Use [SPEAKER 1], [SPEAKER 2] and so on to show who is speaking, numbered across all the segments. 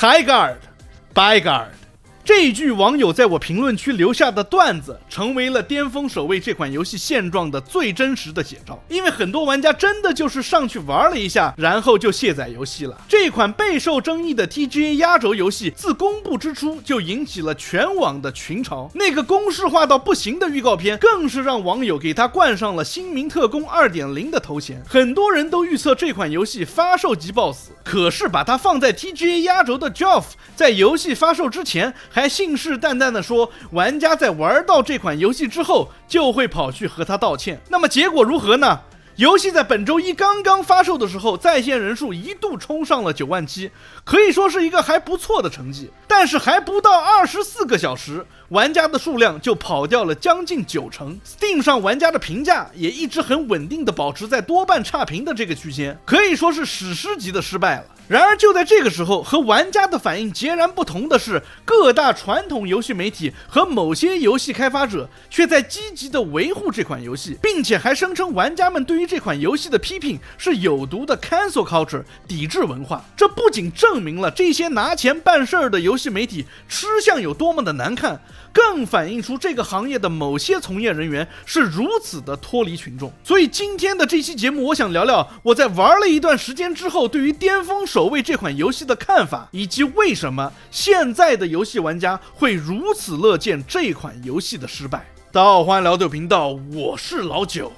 [SPEAKER 1] High guard, by guard。這一句網友在我評論區留下的段子，成為了巔峰守衛這款遊戲現狀的最真實的寫照。因為很多玩家真的就是上去玩了一下，然後就卸載遊戲了。這款備受爭議的 TGA 壓軸遊戲，自公布之初就引起了全網的群嘲。那個公式化到不行的預告片，更是讓網友給他冠上了新名特工 2.0 的頭銜。很多人都預測這款遊戲發售即爆死，可是把它放在 TGA 壓軸的 Geoff 在遊戲發售之前還信誓旦旦地說，玩家在玩到這款遊戲之後就會跑去和他道歉。那麼結果如何呢？游戲在本周一剛剛發售的時候，在線人數一度衝上了9萬7，可以說是一个還不錯的成績。但是還不到24個小時，玩家的數量就跑掉了將近90%。Steam 上玩家的評價也一直很穩定的保持在多半差評的這個區間，可以說是史詩級的失敗了。然而就在這個時候，和玩家的反應截然不同的是，各大傳統遊戲媒體和某些遊戲開發者卻在積極的維護這款遊戲，並且還聲稱玩家們對於這款遊戲的批評是有毒的 cancel culture 抵制文化。這不僅證明了這些拿錢辦事兒的遊戲媒體吃相有多麼的難看，更反映出這個行業的某些從業人員是如此的脫離群眾。所以今天的這期節目，我想聊聊我在玩了一段時間之後對於巔峰守衛這款遊戲的看法，以及為什麼現在的遊戲玩家會如此樂見這款遊戲的失敗。大家好，歡迎來到頻道，我是老九。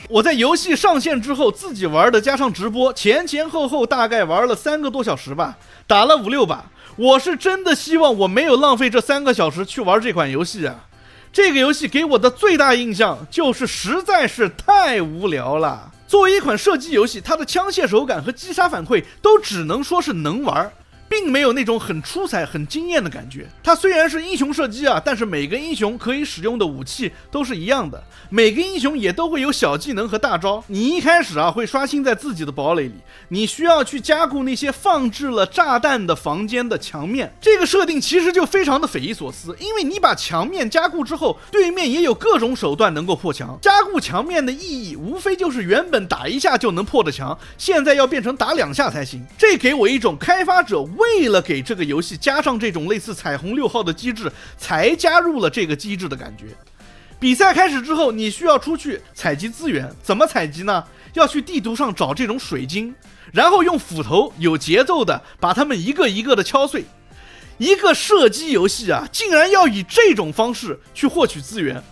[SPEAKER 1] 我在遊戲上線之後自己玩的加上直播，前後大概玩了3個多小時吧，打了5-6把。我是真的希望我沒有浪費這3個小時去玩這款遊戲啊！這個遊戲給我的最大印象就是實在是太無聊了。作為一款射擊遊戲，它的槍械手感和擊殺反饋都只能說是能玩，並沒有那種很出彩很驚豔的感覺。它雖然是英雄射擊啊，但是每個英雄可以使用的武器都是一樣的，每個英雄也都會有小技能和大招。你一開始會刷新在自己的堡壘裡，你需要去加固那些放置了炸彈的房間的牆面。這個設定其實就非常的匪夷所思，因為你把牆面加固之後，對面也有各種手段能夠破牆。加固牆面的意義無非就是原本打一下就能破的牆，現在要變成打2下才行。這給我一種開發者為了給這個遊戲加上這種類似彩虹6號的機制，才加入了這個機制的感覺。比賽開始之後，你需要出去採集資源，怎麼採集呢？要去地圖上找這種水晶，然後用斧頭有節奏的把它們一個一個的敲碎。一個射擊遊戲啊，竟然要以這種方式去獲取資源，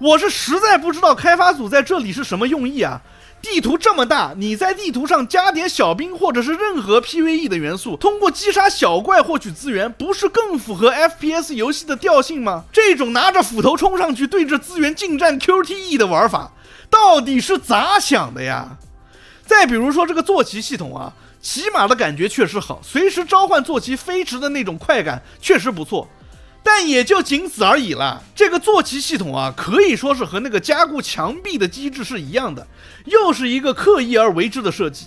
[SPEAKER 1] 我是實在不知道開發組在這裡是什麼用意啊。地圖這麼大，你在地圖上加點小兵或者是任何 PVE 的元素，通過擊殺小怪獲取資源，不是更符合 FPS 遊戲的調性嗎？這種拿着斧頭衝上去對着資源近戰 QTE 的玩法，到底是咋想的呀？再比如說這個坐騎系統啊，騎馬的感覺確實好，隨時召喚坐騎飛馳的那種快感確實不錯。但也就僅此而已了。這個坐騎系統啊，可以說是和那個加固牆壁的機制是一樣的，又是一個刻意而為之的設計。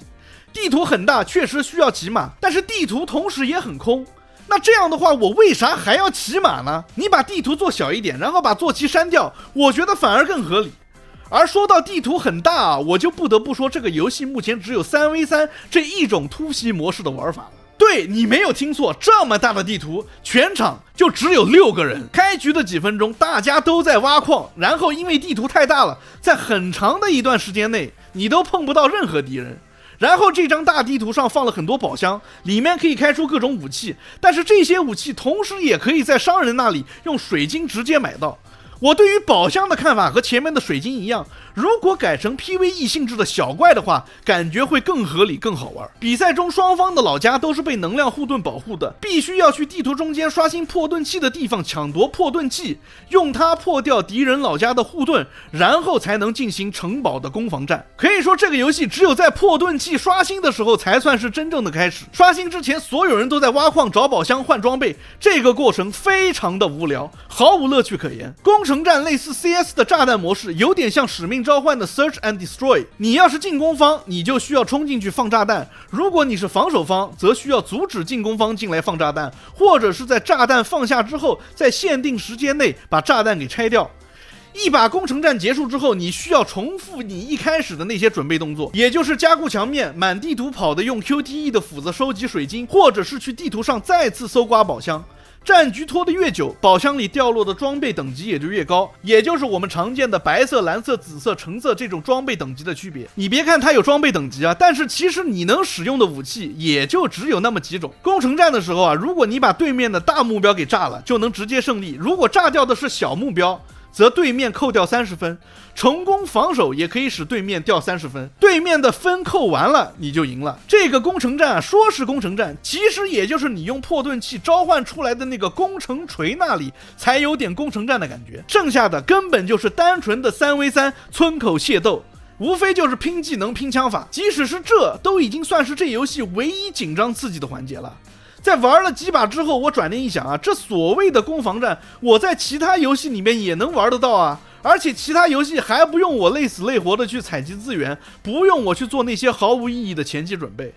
[SPEAKER 1] 地圖很大，確實需要騎馬，但是地圖同時也很空。那這樣的話，我為啥還要騎馬呢？你把地圖做小一點，然後把坐騎刪掉，我覺得反而更合理。而說到地圖很大啊，我就不得不說這個遊戲目前只有3v3這一種突襲模式的玩法了。對，你沒有聽錯，這麼大的地圖，全場就只有6個人。開局的幾分鐘，大家都在挖礦，然後因為地圖太大了，在很長的一段時間內，你都碰不到任何敵人。然後這張大地圖上放了很多寶箱，裡面可以開出各種武器，但是這些武器同時也可以在商人那裡用水晶直接買到。我對於寶箱的看法和前面的水晶一樣，如果改成 PVE 性質的小怪的話，感覺會更合理更好玩。比賽中雙方的老家都是被能量護盾保護的，必須要去地圖中間刷新破盾器的地方搶奪破盾器，用它破掉敵人老家的護盾，然後才能進行城堡的攻防戰。可以說這個遊戲只有在破盾器刷新的時候才算是真正的開始，刷新之前所有人都在挖礦找寶箱換裝備，這個過程非常的無聊，毫無樂趣可言。攻城戰類似 CS 的炸彈模式，有點像使命召喚的 Search and Destroy。你要是進攻方，你就需要衝進去放炸彈；如果你是防守方，則需要阻止進攻方進來放炸彈，或者是在炸彈放下之後，在限定時間內把炸彈給拆掉。一把攻城戰結束之後，你需要重複你一開始的那些準備動作，也就是加固牆面，滿地圖跑的用 QTE 的斧子收集水晶，或者是去地圖上再次搜刮寶箱。戰局拖得越久，寶箱裡掉落的裝備等級也就越高，也就是我們常見的白色、藍色、紫色、橙色這種裝備等級的區別。你別看它有裝備等級啊，但是其實你能使用的武器也就只有那麼幾種。攻城戰的時候啊，如果你把对面的大目標給炸了，就能直接勝利；如果炸掉的是小目標，則对面扣掉30分，成功防守也可以使对面掉30分，对面的分扣完了你就贏了。這個攻城戰啊，說是攻城戰，其實也就是你用破盾器召喚出來的那個攻城錘那裡才有點攻城戰的感覺，剩下的根本就是單純的3v3村口械鬥，無非就是拼技能拼槍法，即使是這都已經算是這遊戲唯一緊張刺激的環節了。在玩了幾把之後，我轉念一想啊，這所謂的攻防戰，我在其他遊戲裡面也能玩得到啊，而且其他游戲還不用我累死累活的去採集資源，不用我去做那些毫无意義的前期準備。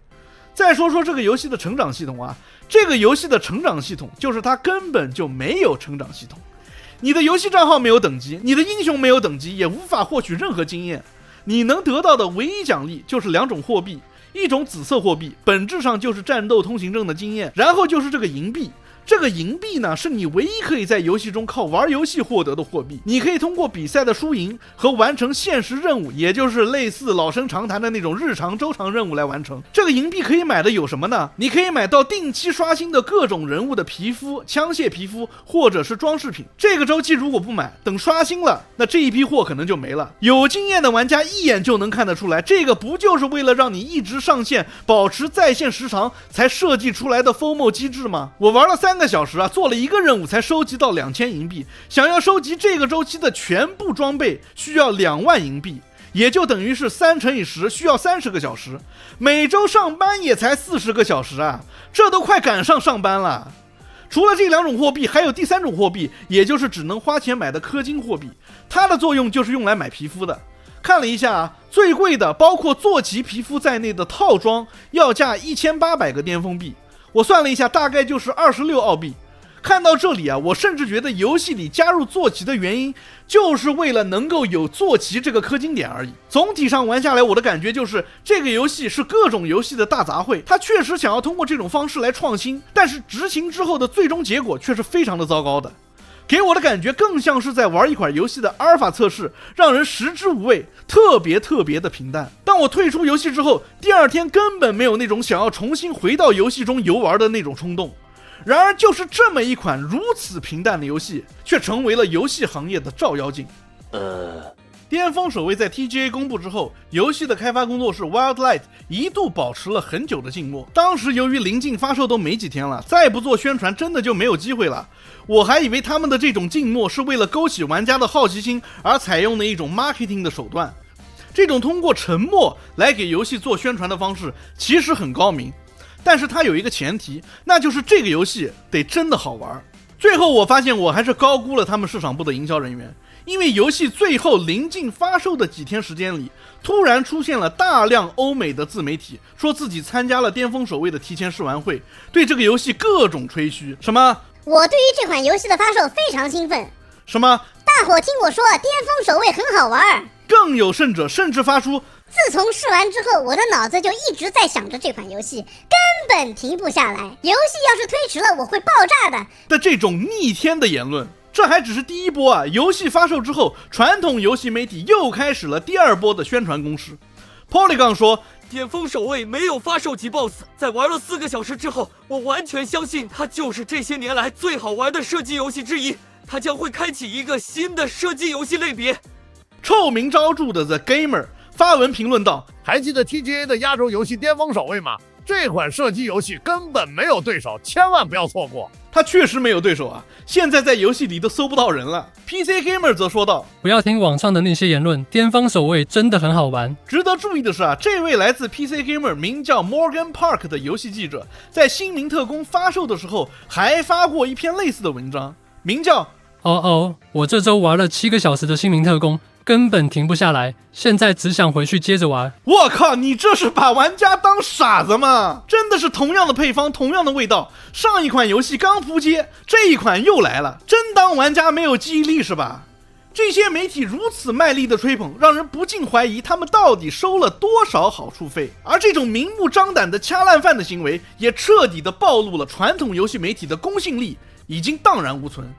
[SPEAKER 1] 再說說這個遊戲的成長系統啊，這個遊戲的成長系統就是它根本就沒有成長系統，你的遊戲賬號沒有等級，你的英雄沒有等級，也無法獲取任何經驗，你能得到的唯一獎勵就是2種貨幣。一種紫色貨幣，本質上就是戰鬥通行證的經驗，然後就是這個銀幣。這個銀幣呢，是你唯一可以在遊戲中靠玩遊戲獲得的貨幣。你可以通過比賽的輸贏和完成現實任務，也就是類似老生常談的那種日常周長任務來完成。這個銀幣可以買的有什麼呢？你可以買到定期刷新的各種人物的皮膚、槍械皮膚或者是裝飾品。這個周期如果不買，等刷新了，那這一批貨可能就没了。有經驗的玩家一眼就能看得出來，這個不就是為了讓你一直上線，保持在線時長才設計出来的 FOMO 機制嗎？我玩了3個小時啊，做了1個任務才收集到2000銀幣，想要收集這個周期的全部裝備需要2萬銀幣，也就等於是3乘以10，需要30個小時。每周上班也才40個小時啊，這都快趕上班了。除了這2種貨幣，還有第3種貨幣，也就是只能花錢買的氪金貨幣，它的作用就是用來買皮膚的。看了一下啊，最貴的包括坐骑皮膚在内的套裝要價1800個巔峰幣，我算了一下，大概就是26澳幣。看到這裡啊，我甚至覺得遊戲裡加入坐騎的原因，就是為了能夠有坐騎這個氪金點而已。總體上玩下來，我的感覺就是這個遊戲是各種遊戲的大雜烩，它確實想要通過這種方式來創新，但是執行之後的最終結果卻是非常的糟糕的。給我的感覺更像是在玩一款遊戲的阿爾法測試，讓人食之無味，特別的平淡。當我退出遊戲之後，第2天根本沒有那種想要重新回到遊戏中遊玩的那種衝動。然而就是這麼一款如此平淡的遊戲，卻成為了遊戲行業的照妖鏡。巔峰守衛在 TGA 公布之後，遊戲的開發工作室 Wildlight 一度保持了很久的靜默。當時由於臨近發售都沒幾天了，再不做宣傳真的就沒有機會了。我還以為他們的這種靜默是為了勾起玩家的好奇心而採用的一種 marketing 的手段。這種通過沉默來給遊戲做宣傳的方式其實很高明，但是它有一個前提，那就是這個遊戲得真的好玩。最後我發現我還是高估了他们市場部的營銷人員，因為遊戲最後臨近發售的幾天時間裡，突然出現了大量歐美的自媒體說自己參加了巔峰守衛的提前試玩會，對這個遊戲各種吹噓，什麼
[SPEAKER 2] 我對於這款遊戲的發售非常興奮，
[SPEAKER 1] 什麼
[SPEAKER 2] 大伙聽我說巔峰守衛很好玩，
[SPEAKER 1] 更有甚者甚至發出
[SPEAKER 2] 自從試完之後，我的腦子就一直在想着這款遊戲，根本停不下來。遊戲要是推遲了，我會爆炸的這種逆天的言論。這還只是第一波啊！遊戲發售之後，傳統遊戲媒體又開始了第2波的宣傳攻勢。Polygon 說，
[SPEAKER 3] 巔峰守衛沒有發售級 BOSS， 在玩了4個小時之後，我完全相信它就是這些年來最好玩的射擊遊戲之一，它將會開啟一個新的射擊遊戲類別。
[SPEAKER 1] 臭名昭著的 The Gamer 發文評論道，
[SPEAKER 4] 還記得 TGA 的壓軸遊戲巔峰守衛嗎？這款射擊遊戲根本沒有對手，千萬不要錯過。
[SPEAKER 1] 他確實沒有對手啊，現在在遊戲裡都搜不到人了。PC Gamer 則說道，
[SPEAKER 5] 不要聽網上的那些言論，巔峰守衛真的很好玩。
[SPEAKER 1] 值得注意的是啊，這位來自 PC Gamer 名叫 Morgan Park 的遊戲記者，在新名特工發售的時候還發過一篇類似的文章，名叫
[SPEAKER 5] 我這週玩了7個小時的新名特工，根本停不下來，現在只想回去接着玩。
[SPEAKER 1] 我靠，你這是把玩家當傻子嗎？真的是同樣的配方，同樣的味道，上一款遊戲剛撲街，這一款又來了，真當玩家沒有記憶力是吧？這些媒體如此賣力的吹捧，讓人不禁懷疑他們到底收了多少好處費。而這種明目张膽的掐烂飯的行為，也徹底的暴露了傳統遊戲媒體的公信力已經蕩然無存。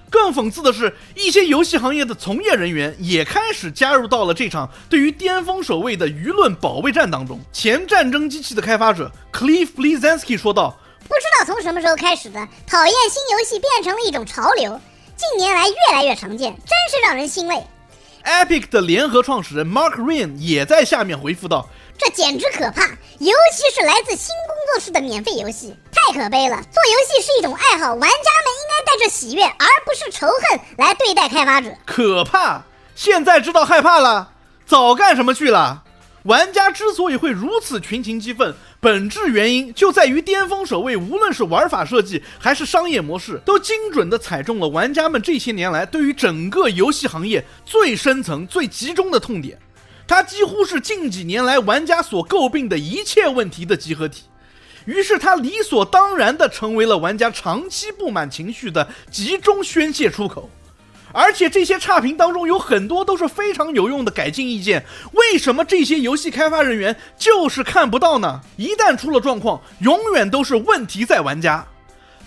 [SPEAKER 1] 更諷刺的是，一些遊戲行業的從業人員也開始加入到了這场对於巔峰守衛的輿論保衛戰當中。前戰爭機器的開發者 Cliff Bleszinski 說道：“
[SPEAKER 2] 不知道從什麼時候開始的，討厭新游戲變成了一種潮流，近年來越來越常見，真是讓人欣慰。”
[SPEAKER 1] Epic 的聯合創始人 Mark Rein 也在下面回復道：“
[SPEAKER 2] 這簡直可怕，尤其是來自新工作室的免費遊戲，太可悲了。做遊戲是一種愛好，玩家们應該帶着喜悅而不是仇恨來對待開發者。
[SPEAKER 1] 可怕，現在知道害怕了，早幹什麼去了？玩家之所以會如此群情激憤，本質原因就在於巔峰守衛無論是玩法設計還是商業模式，都精準地踩中了玩家們這些年來對於整個遊戲行業最深層最集中的痛點。它幾乎是近幾年來玩家所詬病的一切問題的集合體，於是它理所當然地成為了玩家長期不滿情緒的集中宣洩出口。而且這些差評當中有很多都是非常有用的改进意見，為什麼這些遊戲開發人員就是看不到呢？一旦出了狀況，永遠都是問題在玩家。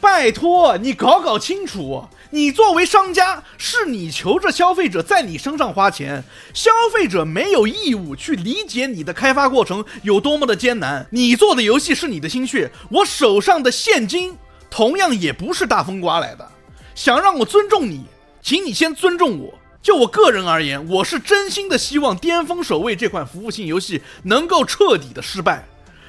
[SPEAKER 1] 拜託你搞清楚，你作為商家，是你求着消費者在你身上花錢，消費者沒有義務去理解你的開發過程有多麼的艱難。你做的遊戲是你的心血，我手上的現金同樣也不是大風刮來的。想讓我尊重你，請你先尊重我。就我個人而言，我是真心的希望巔峰守衛這款服務性遊戲能夠徹底的失敗，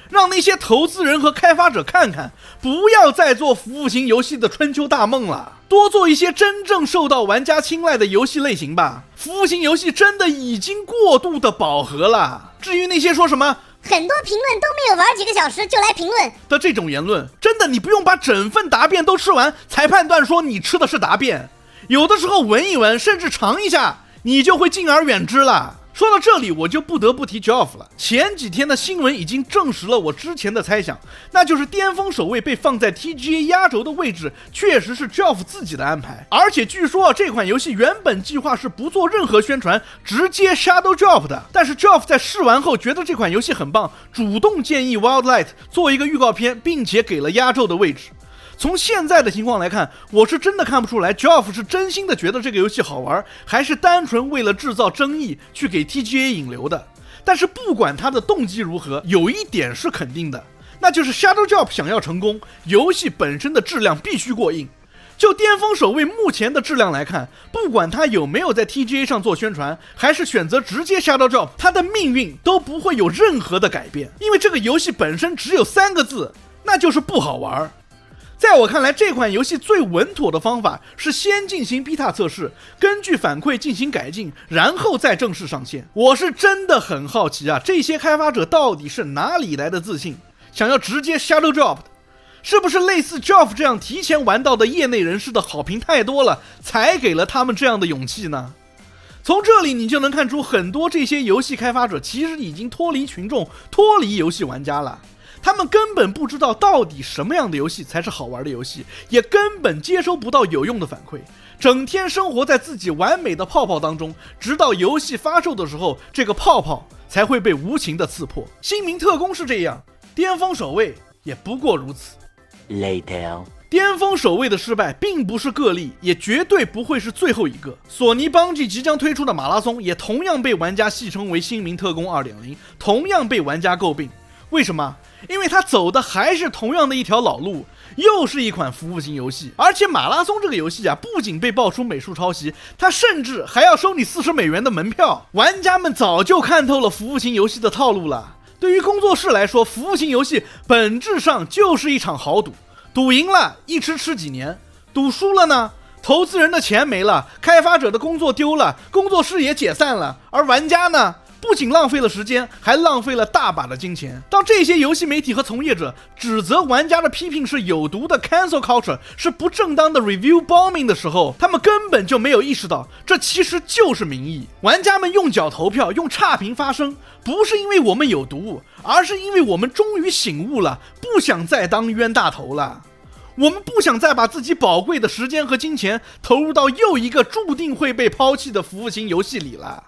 [SPEAKER 1] 讓那些投資人和開發者看看，不要再做服務型遊戲的春秋大夢了，多做一些真正受到玩家青睞的遊戲類型吧。服務型游戲真的已經過度的飽和了。至於那些說什麼
[SPEAKER 2] 很多評論都沒有玩幾個小時就來評論
[SPEAKER 1] 的這種言論，真的你不用把整份答辯都吃完才判斷說你吃的是答辯，有的時候聞一聞甚至嘗一下，你就會敬而遠之了。說到這裡，我就不得不提 Geoff 了。前幾天的新聞已經證實了我之前的猜想，那就是巔峰守衛被放在 TGA 壓軸的位置，確實是 Geoff 自己的安排。而且據說這款遊戲原本計劃是不做任何宣傳，直接 Shadow Drop 的。但是 Geoff 在試完後覺得這款遊戲很棒，主動建議 Wildlight 做一個預告片，並且給了壓軸的位置。從現在的情況來看，我是真的看不出來 Geoff 是真心的覺得這個遊戲好玩，還是單純為了制造爭議去給 TGA 引流的。但是不管他的動機如何，有一點是肯定的，那就是 Shadow Drop 想要成功，遊戲本身的質量必須過硬。就巔峰守衛目前的質量來看，不管他有沒有在 TGA 上做宣傳，還是選擇直接 Shadow Drop， 他的命運都不會有任何的改變，因為這個遊戲本身只有3個字，那就是不好玩。在我看來，這款遊戲最穩妥的方法是先進行 beta 測試，根據反饋進行改進，然後再正式上線。我是真的很好奇啊，這些開發者到底是哪裡來的自信，想要直接 Shadow Drop 的？是不是類似 Geoff 這樣提前玩到的業內人士的好評太多了，才給了他們這樣的勇氣呢？從這裡你就能看出，很多這些遊戲開發者其實已經脫離群眾，脫離遊戲玩家了。他們根本不知道到底什麼樣的遊戲才是好玩的遊戲，也根本接收不到有用的反馈，整天生活在自己完美的泡泡當中，直到遊戲發售的時候，這個泡泡才會被無情的刺破。新名特工是這樣，巔峰守衛也不過如此。
[SPEAKER 6] Later，
[SPEAKER 1] 巔峰守衛的失敗並不是個例，也絕對不會是最後一個。索尼邦吉即將推出的馬拉松也同樣被玩家戲稱為新名特工 2.0， 同樣被玩家詬病。為什麼？因為他走的還是同樣的一條老路，又是一款服務型遊戲。而且馬拉松這個遊戲啊，不僅被爆出美術抄襲，它甚至還要收你40美元的門票。玩家們早就看透了服務型遊戲的套路了。對於工作室來說，服務型遊戲本質上就是一場豪賭，賭贏了一吃幾年，賭輸了呢，投資人的錢沒了，開發者的工作丟了，工作室也解散了，而玩家呢，不僅浪費了時間，還浪費了大把的金錢。當這些遊戲媒體和從業者指責玩家的批評是有毒的 cancel culture， 是不正當的 review bombing 的時候，他們根本就没有意識到，這其實就是民意。玩家們用腳投票，用差評發聲，不是因為我們有毒，而是因為我們終於醒悟了，不想再當冤大頭了。我們不想再把自己寶貴的時間和金錢投入到又一個注定會被拋棄的服務型遊戲裡了。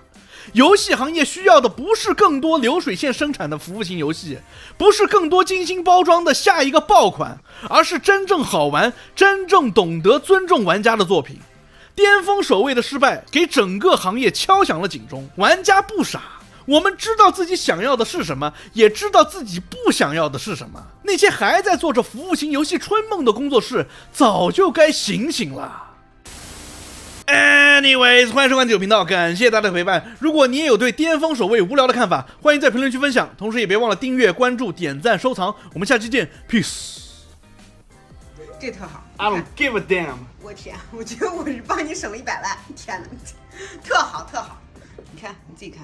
[SPEAKER 1] 遊戲行業需要的不是更多流水線生產的服務型遊戲，不是更多精心包裝的下一個爆款，而是真正好玩、真正懂得尊重玩家的作品。巔峰守衛的失敗給整個行業敲響了警鐘。玩家不傻，我們知道自己想要的是什麼，也知道自己不想要的是什么。那些還在做着服務型遊戲春夢的工作室，早就該醒醒了。Anyways， 歡迎收看九頻道，感謝大家的陪伴。如果你也有對巔峰守衛無聊的看法，歡迎在評論區分享，同時也別忘了訂閱、關注、點讚、收藏。我們下期見 ，peace。
[SPEAKER 6] 這特好
[SPEAKER 1] I don't give a damn。
[SPEAKER 6] 我天，我覺得我是幫你省了100萬，天哪，特好特好，你看你自己看。